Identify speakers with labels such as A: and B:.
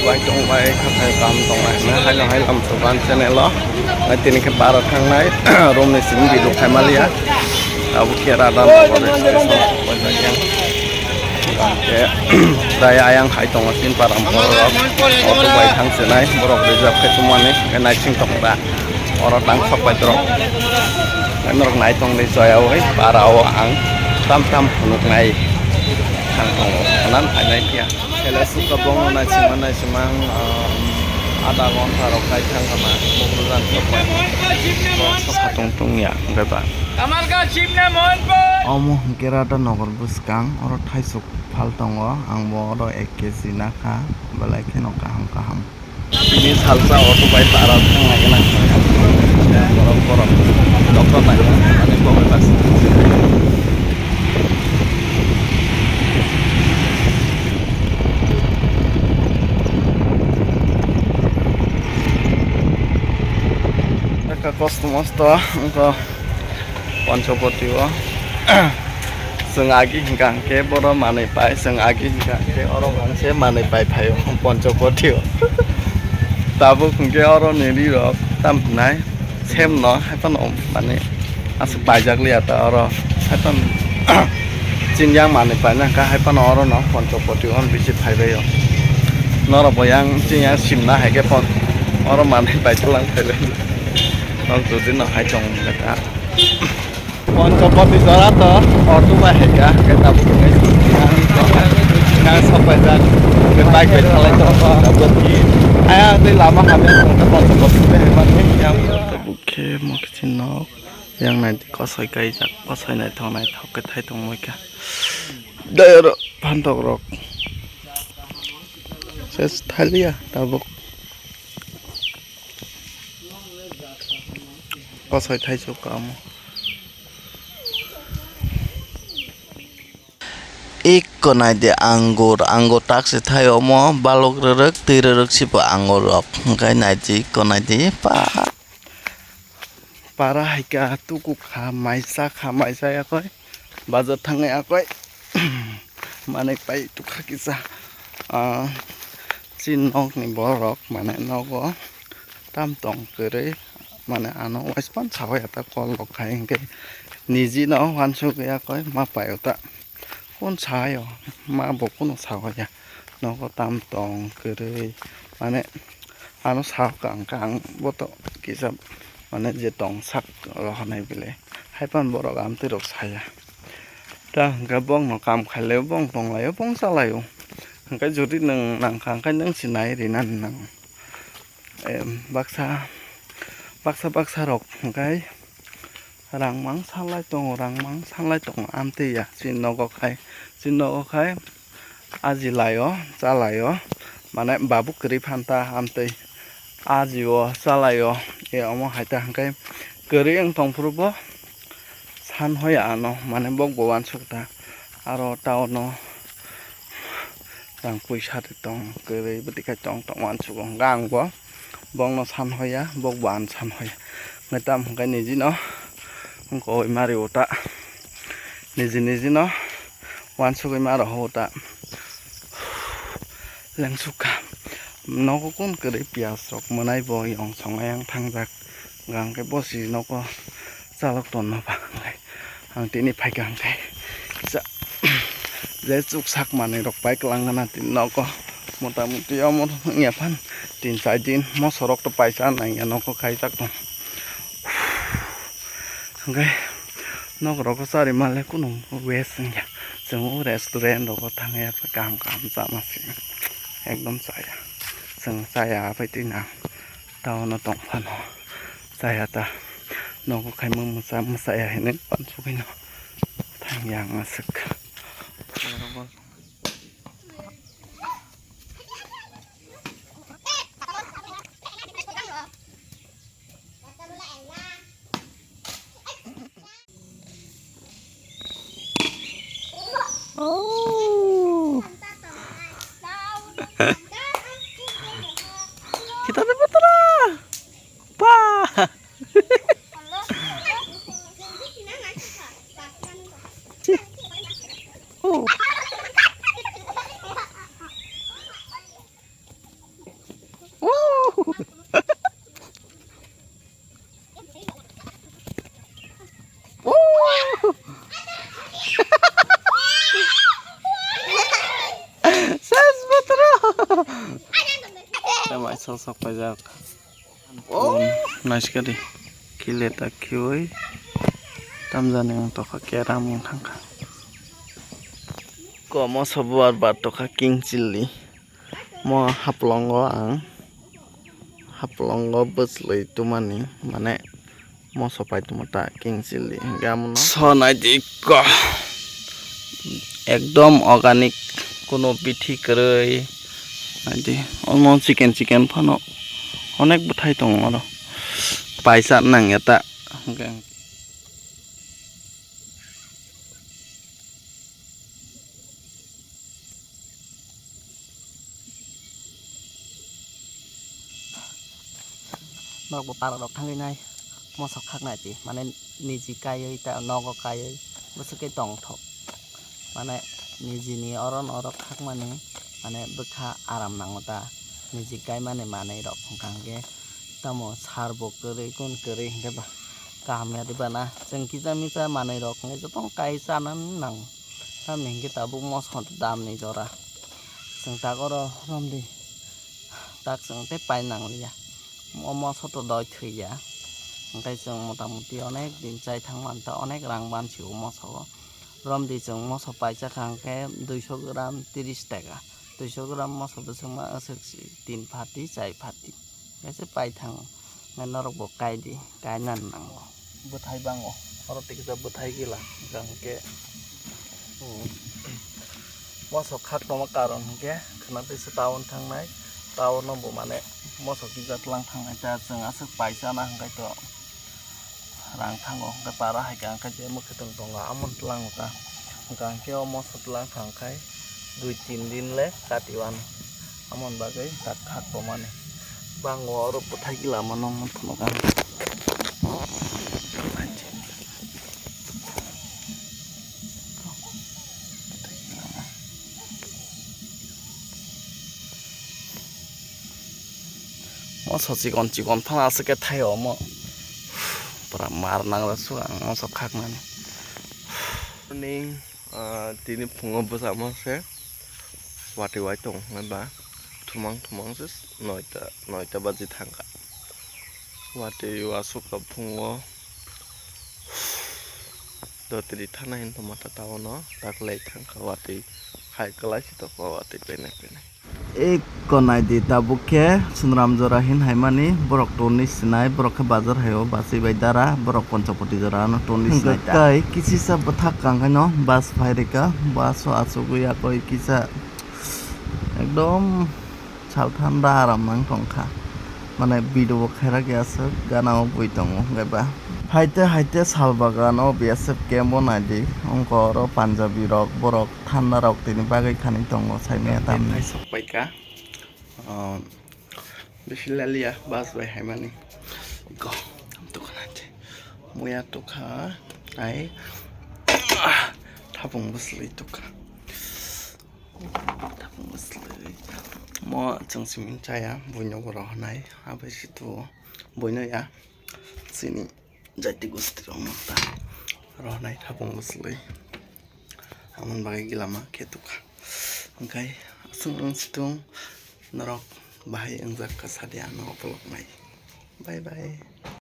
A: quay trong vai các thầy tam tổng này nó hay làm số ban trên này lo ngay tin cái bà thằng này rồi này xin bị lục hay malia aku kira ada nomor registrasi banyak yang dari ayang hai tong asin para borok auto baik hang senai borok reserve ke semua nih kena cing tong dah orang tang sampai drop kan orang naik tong di saya woi para awang tam punuk naik hang tong kanan hanya dia kalau suka bangun naik semang ada lontar rokai hang kama mobilan sampai tong ya enggak pak Omo kira ada nogor buskang oro thaisuk phal tongo ang bo oro 1 kg na kha balai khe no kaham ini salsa auto bai para thang lagi na korom dokter na ani bo bas ka customers to engko Poncopotio sengagi hinggang ke boro mane pai sengagi hinggang ke orang bangsa mane pai payo Poncopotio tabu hingga orang niri rok tam nai sem no hai pan om mane as pajak lihat orang hai pan jinjang mane pai na ka hai pan orang no Poncopotio on bisi pai payo nora boyang jinjang simna hai ke pon orang mane pai tulang pai le orang tu din no hai chong kata Poncopoti Dorata ortu mahega kita bukan yang sampai dan kebaik baik hal itu dapat ayah di lama kami untuk Poncopoti hebat yang terbuka mau kesini yang nanti kosoi kayak kosoi naik thang ketai thang mereka daerah pantok rok saya tadi ya tabuk kosoi thai suka kamu Iko nai de anggur tak se thayo mo balok rerek tirerek sipo anggur op kai nai ji ko nai de para hika tuku khamai sa ya koi bazar thangai akoi manek pai tukha kisa chinok ni borok mane nogo tam tong kere mane ano waspan sawa ya ta kol khai ke niji no wansu ya koi ma payo ta pun sayo ma bokun sawo ya no ko tam tong kere mane ano saw kang boto kisap mane je tong sak ro hanai bile hai pan borok am tirok saya ta gabong no kam khale bong tong layo bong salayo ka jodi nang khang ka nang sinai ri nan nang baksa rok kai rang mang salai tong amte ya sinnogo khai aji layo chalayo mane babu kri phanta amte ajiwo chalayo e omo haita kai kri ang tongprubo san hoya ano mane bok bowan sukta aro taono rang puisa tong kri betika tong wan sukong gang bo bong no san hoya bok ban san hoya ngetam kai niji no ko mari ota niji no wan sukai maro hota lang suka no ko kun kere pias rok manai bo yong songyang thangjak gang ke bosi no ko salok ton no ba ngai ang tini phai gang kai sa je chuk sak mane rok pai klangana tin no ko motamuti amor ngepan tin sai din mo sorok to paisa nai no ko khai tak to Oke, nok rokok sari malah kunung wesnya, semua restoran rokok tangnya kam sama sih, ekdom saya apa itu nang, tahu notong pano, saya ta, nok kayak memusa saya ini pansukin, tang yang masuk. Oh. Kita dapat lah. Pa. Oh. Ses betul. Damai sosok pajak. Nice sekali. Kile tak kioi. Tamjan yang toka kera mung tangka. Ko mo sabuar bat toka king chili. Mo haplongo ang. Haplongo beslei tumani mane mo sopai tumata king chili. Gamono. Sonai dikko. Ekdom organic কোনো পিঠি কरै আদি on chicken Fanon অনেক বঠাই দङ আৰু পাইছা নাং এটা নক পাৰ ৰক থাঙি নাই মসক খাক নাই মানে নিজি কাयै তা নগ কাयै বসকে দং থক মানে निजिनि अरन अरक खाक माने बखा आराम नांगता निजि गाय माने रक हंखांगे तमो सारबो करै कोन करै हंगे बा कामया दे बाना जों किजा मिजा माने रक हंगे जतन काय जानान नां ताम हंगे ताबु मसखन दाम नि जरा जों तागर रमदि ताक जों ते पाइ नांलिया मसत दय थैया ओंखाय जों मता मति अनेक दिन जाय थांमानता अनेक रां बानसिउ मसखौ रमदि जों मस पाइसा खांखे 200 ग्राम 30 टाका 200 ग्राम मस बसमा असक्सि 3 फाति 4 फाति कैसे पाइ थां नरक बो कायदि कायनान नांगो बथाय बांगो अरतिक जा बथाय गिला गांके मस खाक तमा कारण के खना दैसे टाउन थांनाय टाउन बो माने मस गिजा लां थांनाय ता जों असक पाइसा ना हंगाय तो rang thango ke para hai kang ka je mukhe tong tonga amon tlang ka kang ke omo sotlang khang khai 2-3 din le katiwan amon bagai kat khak pomane bango ro puthai gila manong thono kan mo chikon phana asake thai omo para marnang rasu ang mosok khak nani morning tini phungo bersama saya wati waitong ngaba thumang sis noita baji thangka wati wasuk ka phungo dotri thana hin tomata tawono taklai thangka wati khai kalai sito ko wati pene एक कोनाय दी ताबुके सुनराम जरा हिन हायमानी बरक टोनी सिनाय बरक बाजार हायो बासी बायदारा बरक पंचपति जरा न टोनी सिनाय काय किसी सा बथा कांगनो बास फायरेका बासो आसुगुया कोई किसा एकदम सालथान्दा आराम नां टंखा माने भिडिअ खेरा गयास गानाव बुइतंग गबा हाइते साल बागान ओ बिएसएफ केम्प नायदि अंकर पान्जाबी रक बरक थान्दा रक तिनि बागै खानि दङ साइमे ताम सपाइका बिफिलालिया बास बाय हायमानि ग दखानाचे मुया तोखा आइ थाबुं बसलै तोखा थाबुं बसलै म जोंसिमिन चाया बयनो बर हनाय आबै सितु बयनो या सिनि जाति गुस्तिर मता रहनाय थाबुं बसलै amon bagai gilama ketuka ओंखाय जों सितुं नरक बाहाय अंजाक का सादिया न अपलक नाय बाय बाय।